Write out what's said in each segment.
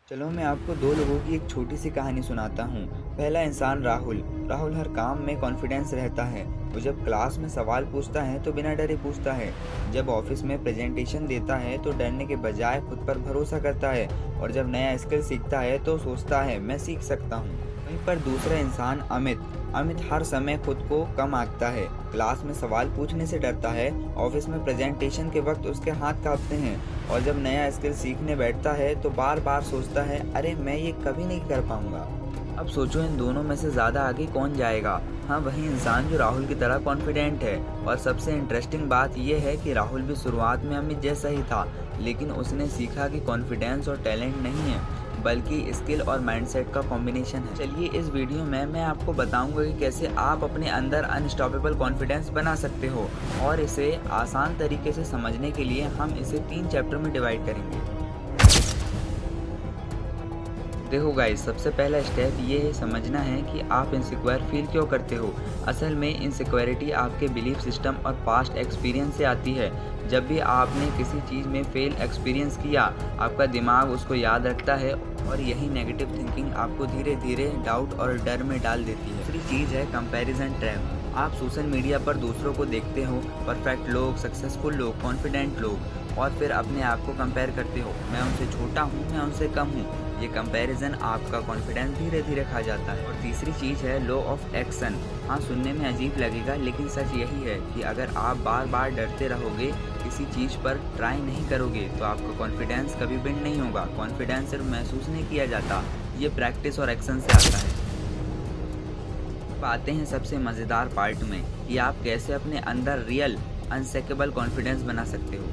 चलो मैं आपको दो लोगों की एक छोटी सी कहानी सुनाता हूँ। पहला इंसान राहुल। राहुल हर काम में कॉन्फिडेंस रहता है। वो जब क्लास में सवाल पूछता है तो बिना डरे पूछता है। जब ऑफिस में प्रेजेंटेशन देता है तो डरने के बजाय खुद पर भरोसा करता है। और जब नया स्किल सीखता है तो सोचता है मैं सीख सकता हूँ। वहीं पर दूसरा इंसान अमित। अमित हर समय खुद को कम आंकता है। क्लास में सवाल पूछने से डरता है। ऑफिस में प्रेजेंटेशन के वक्त उसके हाथ कांपते हैं। और जब नया स्किल सीखने बैठता है तो बार बार सोचता है अरे मैं ये कभी नहीं कर पाऊंगा। अब सोचो इन दोनों में से ज्यादा आगे कौन जाएगा। हाँ, वही इंसान जो राहुल की तरह कॉन्फिडेंट है। और सबसे इंटरेस्टिंग बात यह है कि राहुल भी शुरुआत में अमित जैसा ही था, लेकिन उसने सीखा कि कॉन्फिडेंस और टैलेंट नहीं है बल्कि स्किल और माइंडसेट का कॉम्बिनेशन है। चलिए इस वीडियो में मैं आपको बताऊंगा कि कैसे आप अपने अंदर अनस्टॉपेबल कॉन्फिडेंस बना सकते हो। और इसे आसान तरीके से समझने के लिए हम इसे 3 चैप्टर में डिवाइड करेंगे। देखो गाइस, सबसे पहला स्टेप ये है समझना है कि आप इनसिक्योर फील क्यों करते हो। असल में इनसिक्योरिटी आपके बिलीफ सिस्टम और पास्ट एक्सपीरियंस से आती है। जब भी आपने किसी चीज़ में फेल एक्सपीरियंस किया, आपका दिमाग उसको याद रखता है और यही नेगेटिव थिंकिंग आपको धीरे धीरे डाउट और डर में डाल देती है। दूसरी चीज़ है कंपैरिजन ट्रैप। आप सोशल मीडिया पर दूसरों को देखते हो, परफेक्ट लोग, सक्सेसफुल लोग, कॉन्फिडेंट लोग, और फिर अपने आप को कंपेयर करते हो, मैं उनसे छोटा हूँ, मैं उनसे कम हूँ। ये कंपैरिजन आपका कॉन्फिडेंस धीरे धीरे खा जाता है। और तीसरी चीज़ है लॉ ऑफ एक्शन। हाँ, सुनने में अजीब लगेगा लेकिन सच यही है कि अगर आप बार बार डरते रहोगे, किसी चीज़ पर ट्राई नहीं करोगे, तो आपका कॉन्फिडेंस कभी बिल्ड नहीं होगा। कॉन्फिडेंस सिर्फ महसूस नहीं किया जाता, ये प्रैक्टिस और एक्शन से आता है। अब आते हैं सबसे मज़ेदार पार्ट में कि आप कैसे अपने अंदर रियल अनसेकेबल कॉन्फिडेंस बना सकते हो।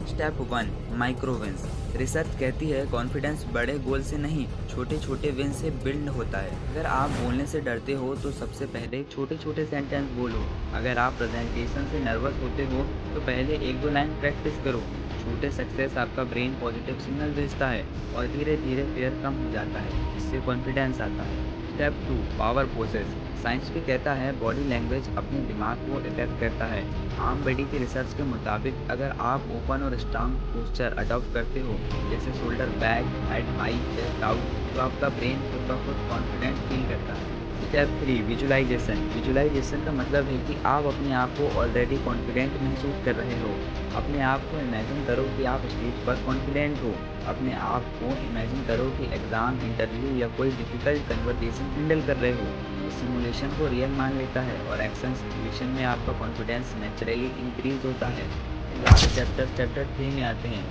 Step 1, micro wins. रिसर्च कहती है कॉन्फिडेंस बड़े गोल से नहीं, छोटे छोटे विन से बिल्ड होता है। अगर आप बोलने से डरते हो तो सबसे पहले छोटे छोटे सेंटेंस बोलो। अगर आप प्रेजेंटेशन से नर्वस होते हो तो पहले एक दो लाइन प्रैक्टिस करो। छोटे सक्सेस आपका ब्रेन पॉजिटिव सिग्नल भेजता है और धीरे धीरे फेयर कम हो जाता है, इससे कॉन्फिडेंस आता है। Step 2, power possess. साइंस भी कहता है बॉडी लैंग्वेज अपने दिमाग को इफेक्ट करता है। आम बडी की रिसर्च के मुताबिक अगर आप ओपन और स्ट्रांग पोस्चर अडॉप्ट करते हो, जैसे shoulder back, head high, chest out, तो आपका ब्रेन खुद ब खुद कॉन्फिडेंट फील करता है। Step 3, visualisation. विजुअलाइजेशन का मतलब है कि आप अपने आप को ऑलरेडी कॉन्फिडेंट महसूस कर रहे हो। अपने आप को इमेजिन करो कि आप स्टेज पर कॉन्फिडेंट हो। अपने आप को इमेजिन करो कि एग्जाम, इंटरव्यू या कोई डिफिकल्ट कन्वर्सेशन हैंडल कर रहे हो। सिमुलेशन को रियल मान लेता है और एक्शन सिचुएशन में आपका कॉन्फिडेंस नेचुरली इंक्रीज होता है। लास्ट चैप्टर 3 में आते हैं।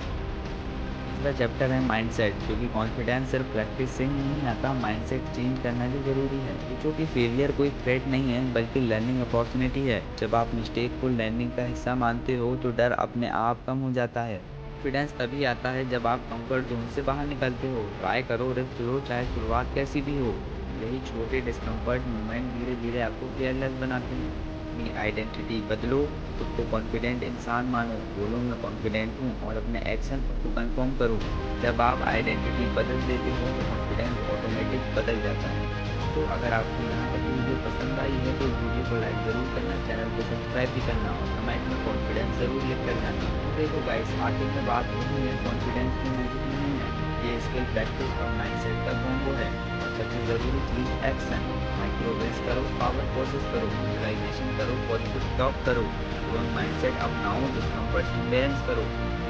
तीसरा चैप्टर है माइंडसेट, क्योंकि कॉन्फिडेंस सिर्फ प्रैक्टिस से ही नहीं आता, माइंडसेट चेंज करना भी ज़रूरी है। सोचो कि फेलियर कोई थ्रेट नहीं है बल्कि लर्निंग अपॉर्चुनिटी है। जब आप मिस्टेक को लर्निंग का हिस्सा मानते हो तो डर अपने आप कम हो जाता है। कॉन्फिडेंस तभी आता है जब आप कंफर्ट जोन से बाहर निकलते हो। ट्राई करो, रिस्क लो, चाहे शुरुआत कैसी भी हो। यही छोटे डिस्कम्फर्ट मूवमेंट धीरे धीरे आपको फेयरलेस बनाते हैं। अपनी आइडेंटिटी बदलो, खुद को कॉन्फिडेंट इंसान मानो, बोलो मैं कॉन्फिडेंट हूँ और अपने एक्शन को कंफर्म करो। जब आप आइडेंटिटी बदल देते हो तो कॉन्फिडेंस ऑटोमेटिक बदल जाता है। तो अगर आपको यहाँ तक वीडियो पसंद आई है तो इस वीडियो को लाइक ज़रूर करना, चैनल को सब्सक्राइब भी करना और कमेंट में कॉन्फिडेंस ज़रूर लिख कर जाना। तो देखो गाइस, आखिर में बात वही है, कॉन्फिडेंस की मैजिक नहीं है, ये स्किल, प्रैक्टिस और माइंडसेट का कॉम्बो है। और सबसे ज़रूरी चीज़ एक्शन। माइक्रोवेव करो, पावर कोशिश करो, विजुअलाइजेशन करो, पॉजिटिव टॉक करो, ग्रोथ माइंडसेट अपनाओ, डिस्कम्फर्ट से बैलेंस करो।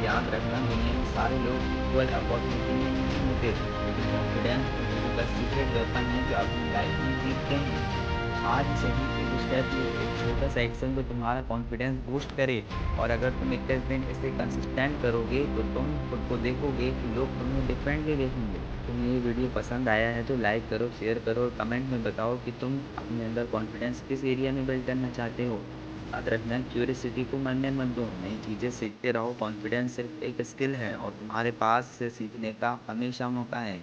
याद रखना, दुनिया में सारे लोग इक्वल अपॉर्चुनिटी में नहीं होते, लेकिन कॉन्फिडेंस का सीक्रेट वेपन है जो अपनी लाइफ में जीतते हैं। आज से ही एक स्टेप लो, एक छोटा सा एक्शन जो तुम्हारा कॉन्फिडेंस बूस्ट करे। और अगर तुम 21 दिन इसे कंसिस्टेंट करोगे तो तुम खुद को देखोगे कि लोग तुम्हें डिफरेंटली देखेंगे। तुम्हें ये वीडियो पसंद आया है तो लाइक करो, शेयर करो और कमेंट में बताओ कि तुम अपने अंदर कॉन्फिडेंस किस एरिया में बिल्ड करना चाहते हो। याद रखना, क्यूरियोसिटी को मरने मत दो, नई चीज़ें सीखते रहो। कॉन्फिडेंस सिर्फ एक स्किल है और तुम्हारे पास से सीखने का हमेशा मौका है।